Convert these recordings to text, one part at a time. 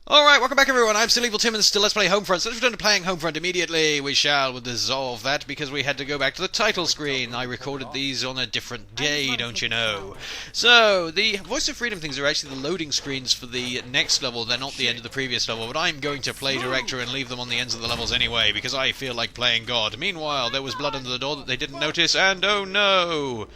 Alright, welcome back everyone, I'm still Evil Tim and still Let's Play Homefront. So let's return to playing Homefront immediately. We shall dissolve that because we had to go back to the title screen. I recorded these on a different day, don't you know. So, the Voice of Freedom things are actually the loading screens for the next level. They're not the end of the previous level, but I'm going to play director and leave them on the ends of the levels anyway, because I feel like playing God. Meanwhile, there was blood under the door that they didn't notice, and oh no!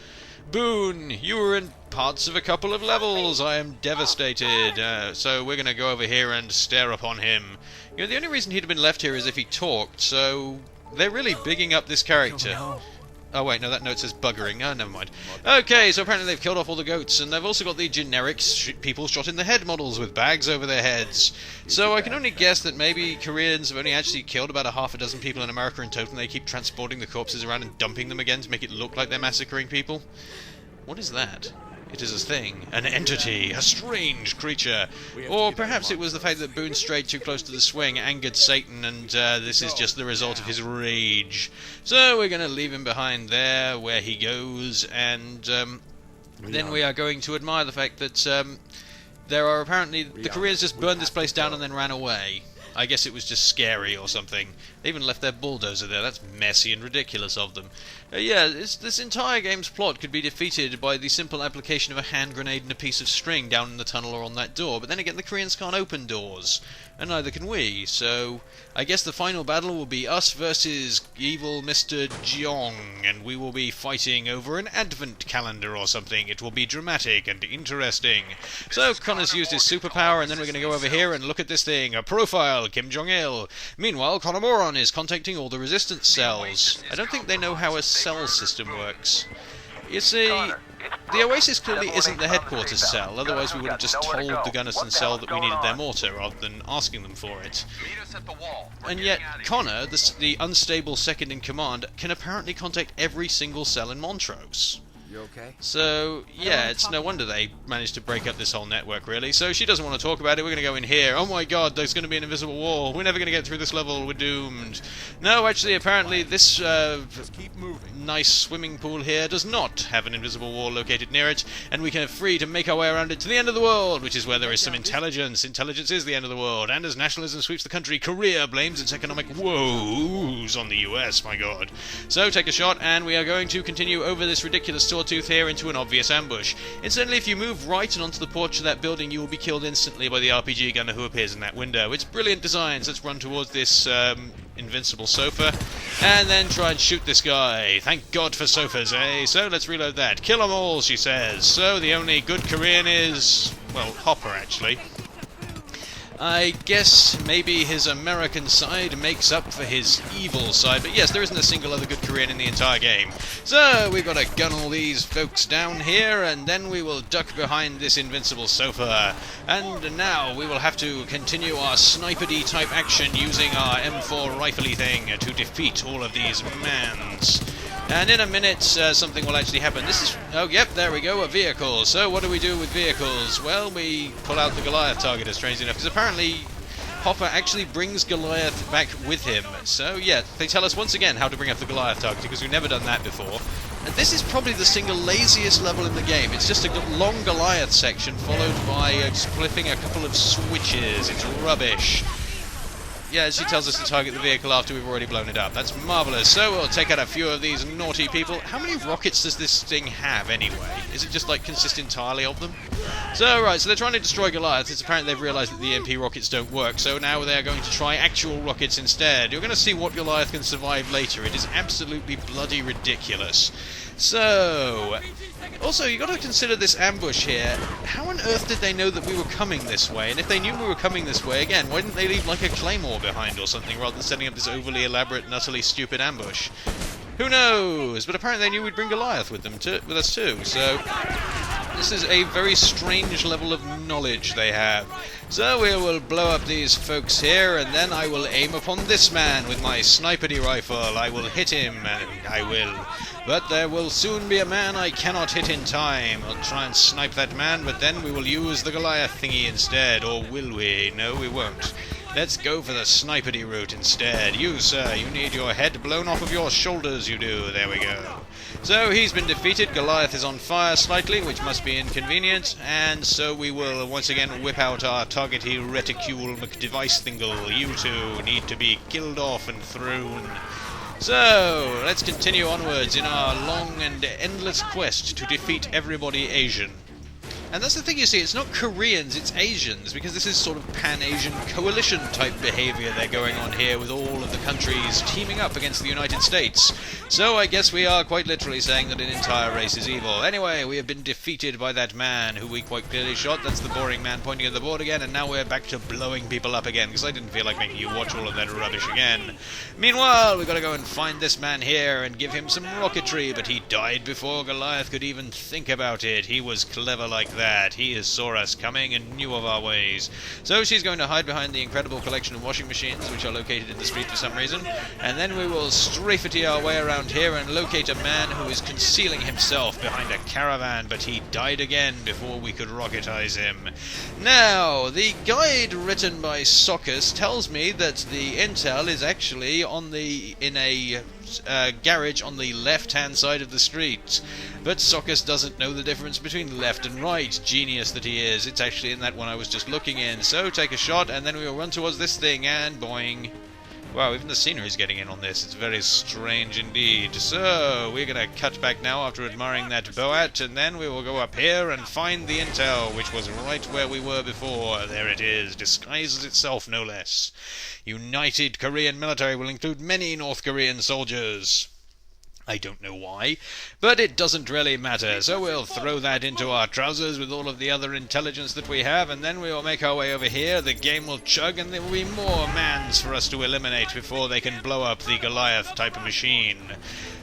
Boone, you were in parts of a couple of levels. I am devastated. So we're going to go over here and stare upon him. You know, the only reason he'd have been left here is if he talked, so they're really bigging up this character. Oh wait, no, that note says buggering. Oh, never mind. Okay, so apparently they've killed off all the goats, and they've also got the generic people shot in the head models with bags over their heads. So I can only guess that maybe Koreans have only actually killed about a half a dozen people in America in total, and they keep transporting the corpses around and dumping them again to make it look like they're massacring people. What is that? It is a thing, an entity, a strange creature. Or perhaps it was the fact that Boone strayed too close to the swing, angered Satan, and this is just the result of his rage. So we're going to leave him behind there, where he goes, and then we are going to admire the fact that there are apparently... the Koreans just burned this place down and then ran away. I guess it was just scary or something. They even left their bulldozer there. That's messy and ridiculous of them. Yeah, this entire game's plot could be defeated by the simple application of a hand grenade and a piece of string down in the tunnel or on that door. But then again, the Koreans can't open doors. And neither can we. So, I guess the final battle will be us versus evil Mr. Jeong. And we will be fighting over an advent calendar or something. It will be dramatic and interesting. So, Connor's used his superpower, and then we're going to go over here and look at this thing. A profile, Kim Jong-il. Meanwhile, Connor Moron is contacting all the resistance cells. I don't think they know how a cell system works. You see, the Oasis clearly isn't the headquarters cell, otherwise we would have just told the Gunnison cell that we needed their mortar rather than asking them for it. And yet, Connor, the unstable second in command, can apparently contact every single cell in Montrose. You okay? So, yeah, it's no wonder they managed to break up this whole network, really. So she doesn't want to talk about it. We're going to go in here. Oh my god, there's going to be an invisible wall. We're never going to get through this level. We're doomed. No, actually, apparently, this nice swimming pool here does not have an invisible wall located near it, and we can be free to make our way around it to the end of the world, which is where there is some intelligence. Intelligence is the end of the world, and as nationalism sweeps the country, Korea blames its economic woes on the US, my god. So, take a shot, and we are going to continue over this ridiculous sawtooth here into an obvious ambush. Incidentally, if you move right and onto the porch of that building, you will be killed instantly by the RPG gunner who appears in that window. It's brilliant designs. Let's run towards this invincible sofa, and then try and shoot this guy. Thank God for sofas, eh? So let's reload that. Kill them all, she says. So the only good Korean is, well, Hopper, actually. I guess maybe his American side makes up for his evil side, but yes, there isn't a single other good Korean in the entire game. So, we've got to gun all these folks down here, and then we will duck behind this invincible sofa. And now we will have to continue our sniper-y type action using our M4 rifle-y thing to defeat all of these mans. And in a minute, something will actually happen. This is... oh, yep, there we go, a vehicle. So what do we do with vehicles? Well, we pull out the Goliath targeter, strangely enough, because apparently Hopper actually brings Goliath back with him. So, yeah, they tell us once again how to bring up the Goliath targeter, because we've never done that before. And this is probably the single laziest level in the game. It's just a long Goliath section, followed by flipping a couple of switches. It's rubbish. Yeah, she tells us to target the vehicle after we've already blown it up. That's marvellous. So we'll take out a few of these naughty people. How many rockets does this thing have, anyway? Is it just, like, consist entirely of them? So, right, so they're trying to destroy Goliath. It's apparent they've realised that the EMP rockets don't work, so now they're going to try actual rockets instead. You're going to see what Goliath can survive later. It is absolutely bloody ridiculous. So... also, you've got to consider this ambush here. How on earth did they know that we were coming this way? And if they knew we were coming this way, again, why didn't they leave, like, a claymore behind or something, rather than setting up this overly elaborate and utterly stupid ambush? Who knows? But apparently they knew we'd bring Goliath with us too, so... this is a very strange level of knowledge they have. So we will blow up these folks here, and then I will aim upon this man with my sniper-y rifle. I will hit him, and I will... but there will soon be a man I cannot hit in time. I'll try and snipe that man, but then we will use the Goliath thingy instead. Or will we? No, we won't. Let's go for the sniperty route instead. You, sir, you need your head blown off of your shoulders, you do. There we go. So he's been defeated. Goliath is on fire slightly, which must be inconvenient, and so we will once again whip out our targety reticule McDevice thingle. You two need to be killed off and thrown. So let's continue onwards in our long and endless quest to defeat everybody Asian. And that's the thing, you see, it's not Koreans, it's Asians, because this is sort of Pan-Asian coalition-type behaviour they're going on here with all of the countries teaming up against the United States. So I guess we are quite literally saying that an entire race is evil. Anyway, we have been defeated by that man who we quite clearly shot. That's the boring man pointing at the board again, and now we're back to blowing people up again, because I didn't feel like making you watch all of that rubbish again. Meanwhile, we've got to go and find this man here and give him some rocketry, but he died before Goliath could even think about it. He was clever like that. He saw us coming and knew of our ways. So she's going to hide behind the incredible collection of washing machines which are located in the street for some reason, and then we will strafety our way around here and locate a man who is concealing himself behind a caravan, but he died again before we could rocketize him. Now, the guide written by Sockus tells me that the intel is actually in a garage on the left-hand side of the street. But Sockus doesn't know the difference between left and right. Genius that he is. It's actually in that one I was just looking in. So take a shot, and then we will run towards this thing, and boing. Wow, even the scenery's getting in on this. It's very strange indeed. So, we're going to cut back now after admiring that Boat, and then we will go up here and find the intel, which was right where we were before. There it is, disguises itself no less. United Korean military will include many North Korean soldiers. I don't know why, but it doesn't really matter, so we'll throw that into our trousers with all of the other intelligence that we have, and then we will make our way over here, the game will chug, and there will be more mans for us to eliminate before they can blow up the Goliath type of machine,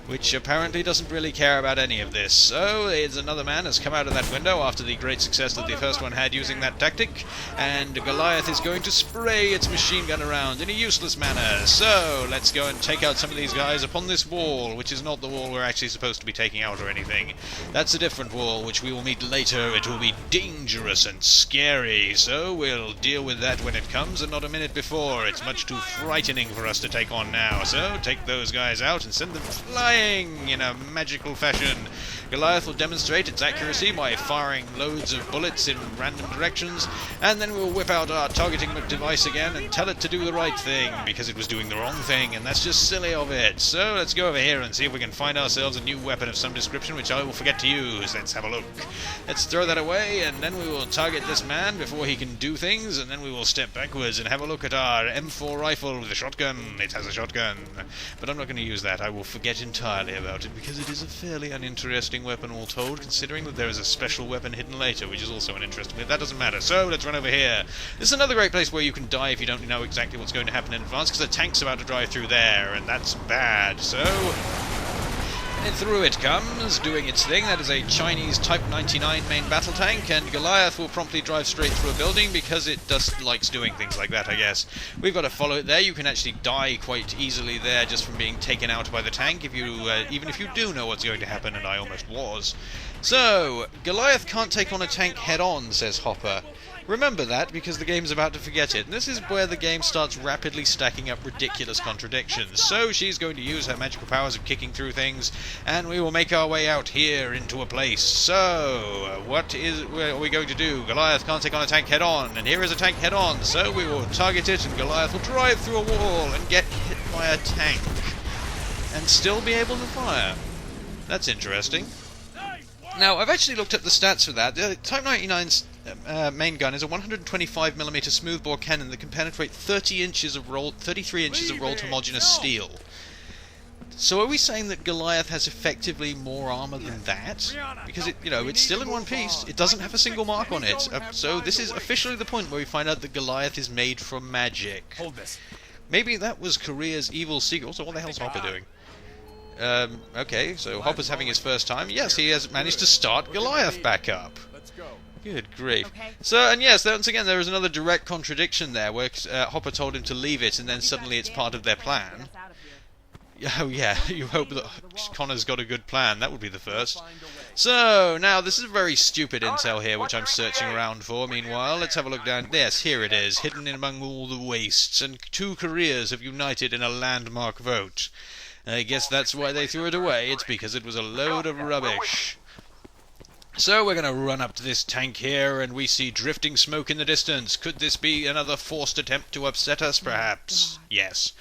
which apparently doesn't really care about any of this. So, another man has come out of that window after the great success that the first one had using that tactic, and Goliath is going to spray its machine gun around in a useless manner. So, let's go and take out some of these guys upon this wall, which is not the wall we're actually supposed to be taking out or anything. That's a different wall, which we will meet later. It will be dangerous and scary, so we'll deal with that when it comes and not a minute before. It's much too frightening for us to take on now, so take those guys out and send them flying in a magical fashion. Goliath will demonstrate its accuracy by firing loads of bullets in random directions, and then we'll whip out our targeting device again and tell it to do the right thing, because it was doing the wrong thing, and that's just silly of it. So let's go over here and see if we can find ourselves a new weapon of some description, which I will forget to use. Let's have a look. Let's throw that away, and then we will target this man before he can do things, and then we will step backwards and have a look at our M4 rifle with a shotgun. It has a shotgun, but I'm not going to use that. I will forget entirely about it, because it is a fairly uninteresting weapon all told, considering that there is a special weapon hidden later, which is also uninteresting, but that doesn't matter. So let's run over here. This is another great place where you can die if you don't know exactly what's going to happen in advance, because the tank's about to drive through there, and that's bad. So, and through it comes, doing its thing. That is a Chinese Type 99 main battle tank, and Goliath will promptly drive straight through a building because it just likes doing things like that, I guess. We've got to follow it there. You can actually die quite easily there just from being taken out by the tank, if you, even if you do know what's going to happen, and I almost was. So, Goliath can't take on a tank head-on, says Hopper. Remember that, because the game's about to forget it. And this is where the game starts rapidly stacking up ridiculous contradictions. So she's going to use her magical powers of kicking through things, and we will make our way out here into a place. So, what are we going to do? Goliath can't take on a tank head-on, and here is a tank head-on. So we will target it, and Goliath will drive through a wall and get hit by a tank, and still be able to fire. That's interesting. Now, I've actually looked at the stats for that. The Type 99's main gun is a 125mm smoothbore cannon that can penetrate 33 inches of rolled homogeneous steel. So are we saying that Goliath has effectively more armor than that? Because it's still in one piece. It doesn't have a single mark on it. So this is officially the point where we find out that Goliath is made from magic. Hold this. Maybe that was Korea's evil secret. So what the hell's Hopper doing? Okay, so Hopper's having his first time. Yes, he has managed to start Goliath back up. Let's go. Good grief. So, and yes, once again, there is another direct contradiction there, where Hopper told him to leave it, and then suddenly it's part of their plan. Oh yeah, you hope that Connor's got a good plan. That would be the first. So, now this is very stupid intel here, which I'm searching around for. Meanwhile, let's have a look down. Yes, here it is, hidden in among all the wastes, and 2 Koreas have united in a landmark vote. I guess that's why they threw it away. It's because it was a load of rubbish. So we're going to run up to this tank here, and we see drifting smoke in the distance. Could this be another forced attempt to upset us, perhaps? Yes.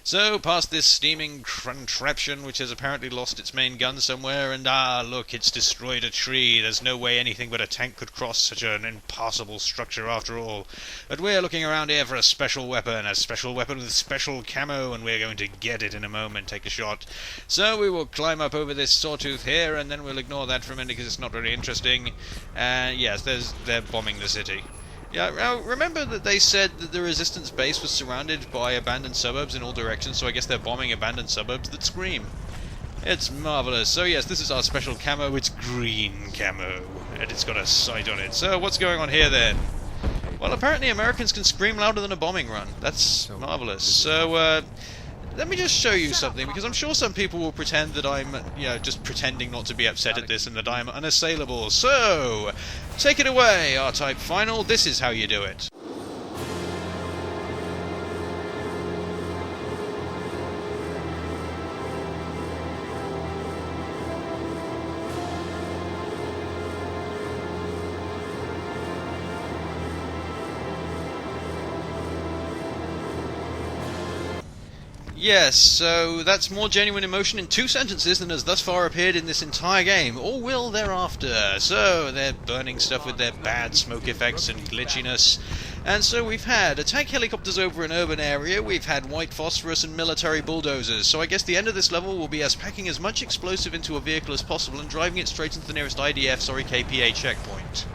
So, past this steaming contraption, which has apparently lost its main gun somewhere, and look, it's destroyed a tree. There's no way anything but a tank could cross such an impassable structure after all. But we're looking around here for a special weapon with special camo, and we're going to get it in a moment, take a shot. So we will climb up over this sawtooth here, and then we'll ignore that for a minute because it's not very interesting. Yes, they're bombing the city. Yeah, now remember that they said that the resistance base was surrounded by abandoned suburbs in all directions, so I guess they're bombing abandoned suburbs that scream. It's marvellous. So yes, this is our special camo. It's green camo, and it's got a sight on it. So what's going on here then? Well, apparently Americans can scream louder than a bombing run. That's marvellous. So, let me just show you something, because I'm sure some people will pretend that I'm, just pretending not to be upset at this and that I'm unassailable. So, take it away, R-Type Final. This is how you do it. Yes, so that's more genuine emotion in 2 sentences than has thus far appeared in this entire game, or will thereafter. So, they're burning stuff with their bad smoke effects and glitchiness. And so we've had attack helicopters over an urban area, we've had white phosphorus and military bulldozers, so I guess the end of this level will be us packing as much explosive into a vehicle as possible and driving it straight into the nearest KPA checkpoint.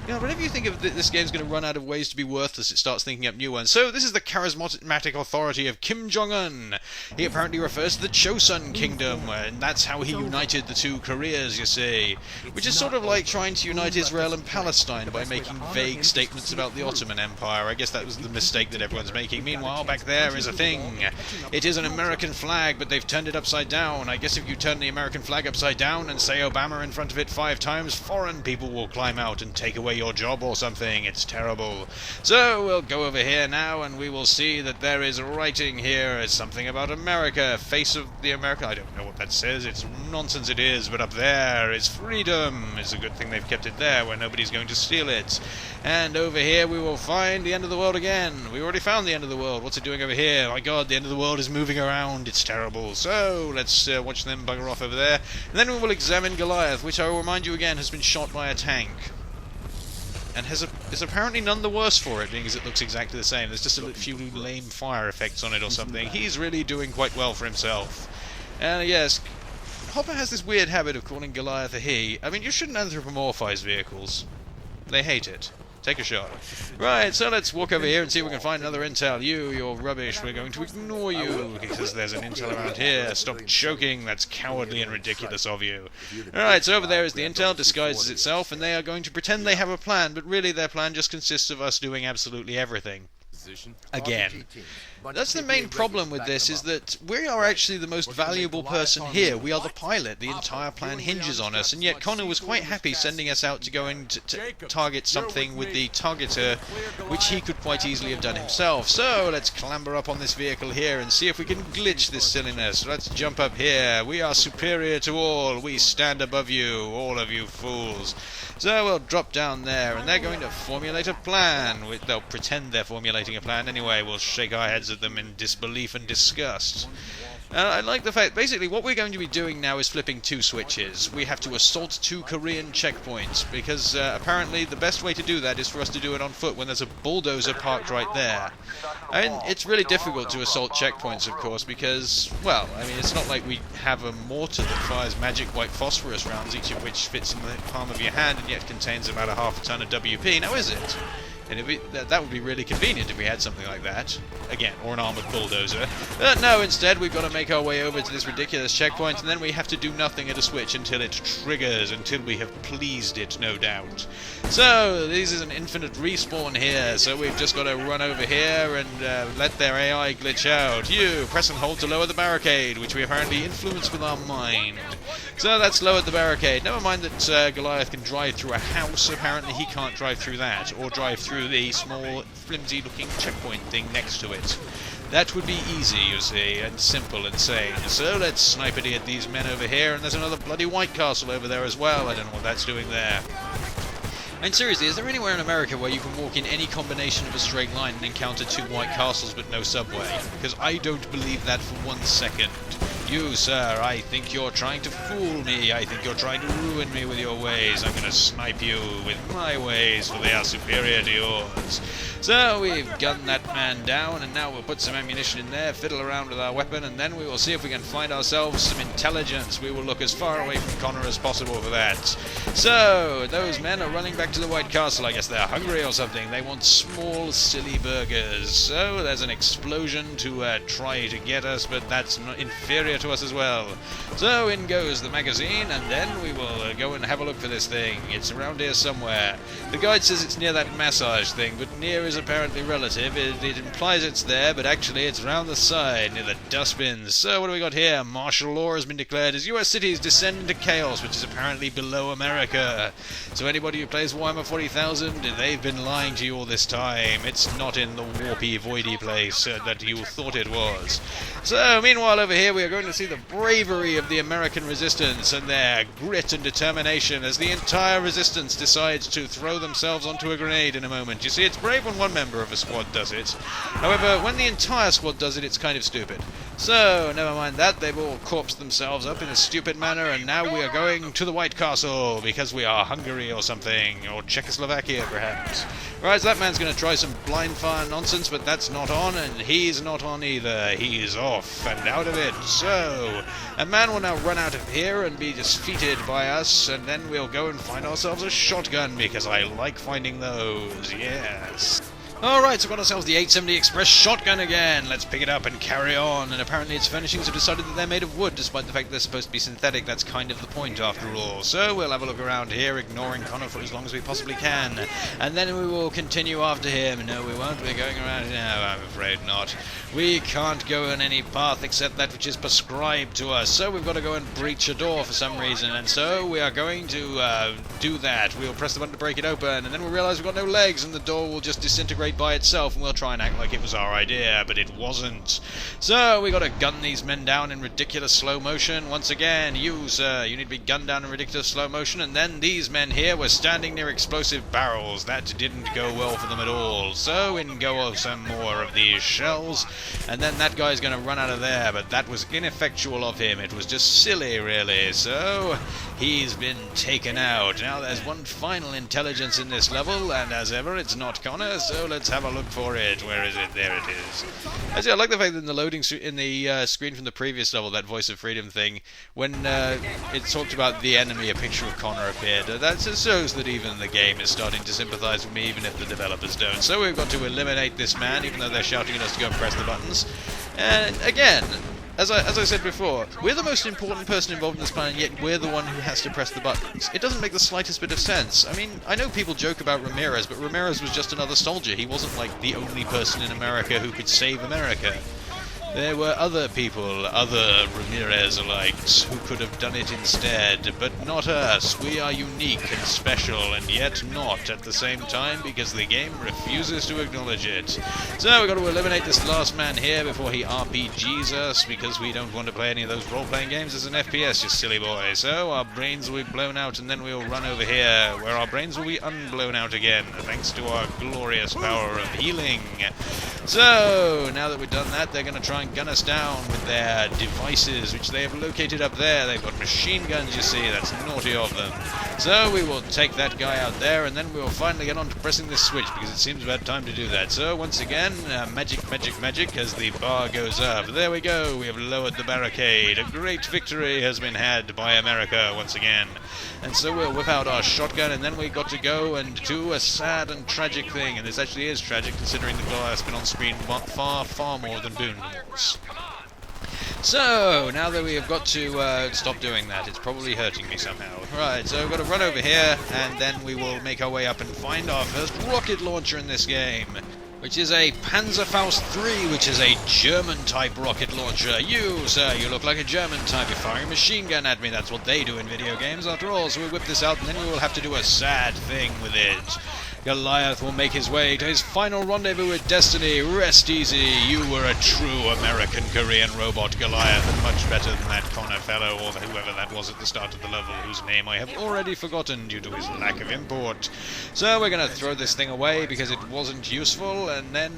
Yeah, whenever you think of this game's going to run out of ways to be worthless, it starts thinking up new ones. So, this is the charismatic authority of Kim Jong-un. He apparently refers to the Chosun Kingdom, and that's how he united the 2 Koreas, you see. Which is sort of like trying to unite Israel and Palestine by making vague statements about the Ottoman Empire. I guess that was the mistake that everyone's making. Meanwhile, back there is a thing. It is an American flag, but they've turned it upside down. I guess if you turn the American flag upside down and say Obama in front of it 5 times, foreign people will climb out and take away your job or something. It's terrible. So we'll go over here now and we will see that there is writing here. It's something about America, face of the America. I don't know what that says. It's nonsense, it is, but up there is freedom. It's a good thing they've kept it there where nobody's going to steal it. And over here we will find the end of the world again. We already found the end of the world. What's it doing over here? My god, the end of the world is moving around. It's terrible. So let's watch them bugger off over there. And then we will examine Goliath, which I will remind you again has been shot by a tank. And is apparently none the worse for it, being as it looks exactly the same. There's just a few lame fire effects on it or something. He's really doing quite well for himself. And yes, Hopper has this weird habit of calling Goliath a he. I mean, you shouldn't anthropomorphize vehicles. They hate it. Take a shot. Right, so let's walk over here and see if we can find another intel. You're rubbish. We're going to ignore you because there's an intel around here. Stop choking. That's cowardly and ridiculous of you. Alright, so over there is the intel, disguises itself, and they are going to pretend they have a plan, but really their plan just consists of us doing absolutely everything. Again. That's the main problem with this, is that we are actually the most valuable person here. We are the pilot. The entire plan hinges on us, and yet Connor was quite happy sending us out to go and to target something with the targeter, which he could quite easily have done himself. So let's clamber up on this vehicle here and see if we can glitch this silliness. Let's jump up here. We are superior to all. We stand above you, all of you fools. So we'll drop down there, and they're going to formulate a plan. They'll pretend they're formulating a plan anyway. We'll shake our heads at them in disbelief and disgust. I like the fact, basically what we're going to be doing now is flipping 2 switches. We have to assault 2 Korean checkpoints, because apparently the best way to do that is for us to do it on foot when there's a bulldozer parked right there. I mean, it's really difficult to assault checkpoints, of course, because, well, I mean, it's not like we have a mortar that fires magic white phosphorus rounds, each of which fits in the palm of your hand and yet contains about a half a ton of WP, now is it? And that would be really convenient if we had something like that. Again, or an armored bulldozer. But no, instead we've got to make our way over to this ridiculous checkpoint, and then we have to do nothing at a switch until it triggers, until we have pleased it, no doubt. So, this is an infinite respawn here, so we've just got to run over here and let their AI glitch out. You, press and hold to lower the barricade, which we apparently influence with our mind. So that's lowered the barricade. Never mind that Goliath can drive through a house, apparently he can't drive through that, or drive through the small, flimsy-looking checkpoint thing next to it. That would be easy, you see, and simple and sane. So let's sniper-y at these men over here, and there's another bloody White Castle over there as well. I don't know what that's doing there. And seriously, is there anywhere in America where you can walk in any combination of a straight line and encounter 2 White Castles but no subway? Because I don't believe that for 1 second. You, sir, I think you're trying to fool me. I think you're trying to ruin me with your ways. I'm going to snipe you with my ways, for they are superior to yours. So we've gunned that man down, and now we'll put some ammunition in there, fiddle around with our weapon, and then we will see if we can find ourselves some intelligence. We will look as far away from Connor as possible for that. So, those men are running back to the White Castle. I guess they're hungry or something. They want small, silly burgers. So, there's an explosion to try to get us, but that's not inferior to us as well. So, in goes the magazine, and then we will go and have a look for this thing. It's around here somewhere. The guide says it's near that massage thing, but near is apparently relative. It implies it's there, but actually it's round the side, near the dustbins. So, what do we got here? Martial law has been declared as US cities descend into chaos, which is apparently below America. So anybody who plays Warhammer 40,000, they've been lying to you all this time. It's not in the warpy, voidy place that you thought it was. So, meanwhile, over here we are going to see the bravery of the American resistance and their grit and determination as the entire resistance decides to throw themselves onto a grenade in a moment. You see, it's brave when one member of a squad does it. However, when the entire squad does it, it's kind of stupid. So, never mind that, they've all corpsed themselves up in a stupid manner, and now we are going to the White Castle, because we are Hungary or something, or Czechoslovakia perhaps. Right, so that man's going to try some blind fire nonsense, but that's not on, and he's not on either. He's off and out of it. So, a man will now run out of here and be defeated by us, and then we'll go and find ourselves a shotgun, because I like finding those, yes. Alright, so we've got ourselves the 870 Express shotgun again. Let's pick it up and carry on. And apparently its furnishings have decided that they're made of wood, despite the fact they're supposed to be synthetic. That's kind of the point, after all. So we'll have a look around here, ignoring Connor for as long as we possibly can. And then we will continue after him. No, we won't. We're going around... No, I'm afraid not. We can't go on any path except that which is prescribed to us. So we've got to go and breach a door for some reason. And so we are going to do that. We'll press the button to break it open. And then we'll realise we've got no legs, and the door will just disintegrate by itself, and we'll try and act like it was our idea, but it wasn't. So we gotta gun these men down in ridiculous slow motion. Once again, you, sir, you need to be gunned down in ridiculous slow motion, and then these men here were standing near explosive barrels. That didn't go well for them at all. So in go some more of these shells, and then that guy's gonna run out of there, but that was ineffectual of him. It was just silly, really. So he's been taken out. Now there's one final intelligence in this level, and as ever, it's not Connor, so let's have a look for it. Where is it? There it is. Actually, I like the fact that in the loading in the screen from the previous level, that Voice of Freedom thing, when it talked about the enemy, a picture of Connor appeared. That just shows that even the game is starting to sympathise with me, even if the developers don't. So we've got to eliminate this man, even though they're shouting at us to go and press the buttons. And again, as I said before, we're the most important person involved in this plan, and yet we're the one who has to press the buttons. It doesn't make the slightest bit of sense. I mean, I know people joke about Ramirez, but Ramirez was just another soldier. He wasn't like the only person in America who could save America. There were other people, other Ramirez-alikes, who could have done it instead, but not us. We are unique and special, and yet not at the same time, because the game refuses to acknowledge it. So we've got to eliminate this last man here before he RPGs us, because we don't want to play any of those role-playing games as an FPS, you silly boy. So our brains will be blown out, and then we'll run over here, where our brains will be unblown out again, thanks to our glorious power of healing. So, now that we've done that, they're going to try try and gun us down with their devices, which they have located up there. They've got machine guns, you see. That's naughty of them. So we will take that guy out there, and then we will finally get on to pressing this switch, because it seems about time to do that. So once again, magic, magic, magic, as the bar goes up. There we go. We have lowered the barricade. A great victory has been had by America once again. And so we'll whip out our shotgun, and then we got to go and do a sad and tragic thing. And this actually is tragic, considering the guy has been on screen far, far more than Boone was. So, now that we have got to stop doing that, it's probably hurting me somehow. Right, so we've got to run over here, and then we will make our way up and find our first rocket launcher in this game, which is a Panzerfaust 3, which is a German-type rocket launcher. You, sir, you look like a German type. You're firing a machine gun at me. That's what they do in video games, after all. So we whip this out, and then we will have to do a sad thing with it. Goliath will make his way to his final rendezvous with destiny. Rest easy. You were a true American Korean robot, Goliath, and much better than that Connor fellow, or whoever that was at the start of the level, whose name I have already forgotten due to his lack of import. So we're going to throw this thing away because it wasn't useful, and then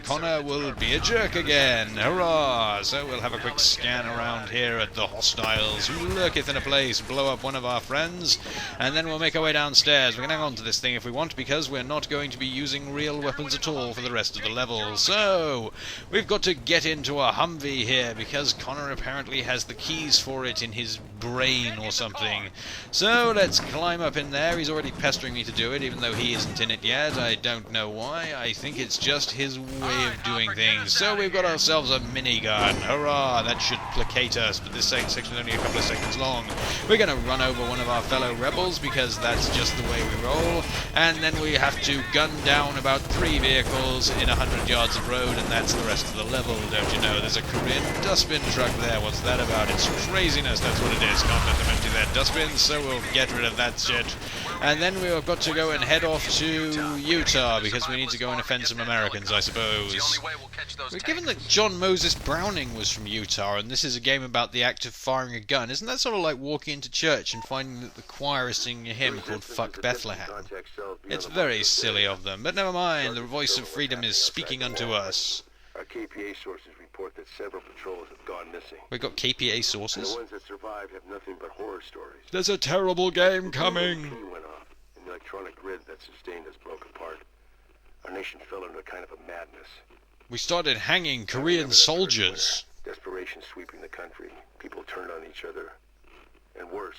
Connor will be a jerk again. Hurrah! So we'll have a quick scan around here at the hostiles who lurketh in a place, blow up one of our friends, and then we'll make our way downstairs. We can hang on to this thing if we want, because we're not going to be using real weapons at all for the rest of the level. So we've got to get into a Humvee here, because Connor apparently has the keys for it in his brain or something. So let's climb up in there. He's already pestering me to do it, even though he isn't in it yet. I don't know why. I think it's just his way of doing things. So we've got ourselves a minigun. Hurrah! That should placate us, but this section is only a couple of seconds long. We're going to run over one of our fellow rebels, because that's just the way we roll, and then we have to gun down about 3 vehicles in 100 yards of road, and that's the rest of the level, don't you know? There's a Korean dustbin truck there. What's that about? It's craziness, that's what it is. Can't let them empty their dustbins, so we'll get rid of that shit. And then we've got to go and head off to Utah, because we need to go and offend some Americans, I suppose. But given that John Moses Browning was from Utah, and this is a game about the act of firing a gun, isn't that sort of like walking into church and finding that the choir is singing a hymn called Fuck Bethlehem? It's very silly of them, but never mind, the voice of freedom is speaking unto us. Our KPA sources report that several patrols have gone missing. We got KPA sources? And the ones that survived have nothing but horror stories. There's a terrible game coming! The key went off, and the electronic grid that sustained us broke apart. Our nation fell into a kind of a madness. We started hanging Korean soldiers. Desperation sweeping the country. People turned on each other. And worse,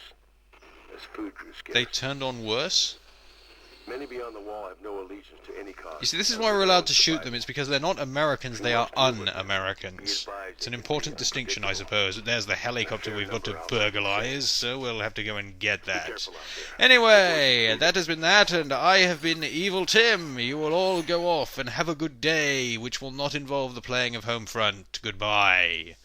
as food grew scarce. They turned on worse? Many beyond the wall have no allegiance to any cause. You see, this is why we're allowed to shoot them. It's because they're not Americans, they are un-Americans. It's an important distinction, I suppose. But there's the helicopter we've got to burglarize, so we'll have to go and get that. Anyway, that has been that, and I have been Evil Tim. You will all go off and have a good day, which will not involve the playing of Homefront. Goodbye.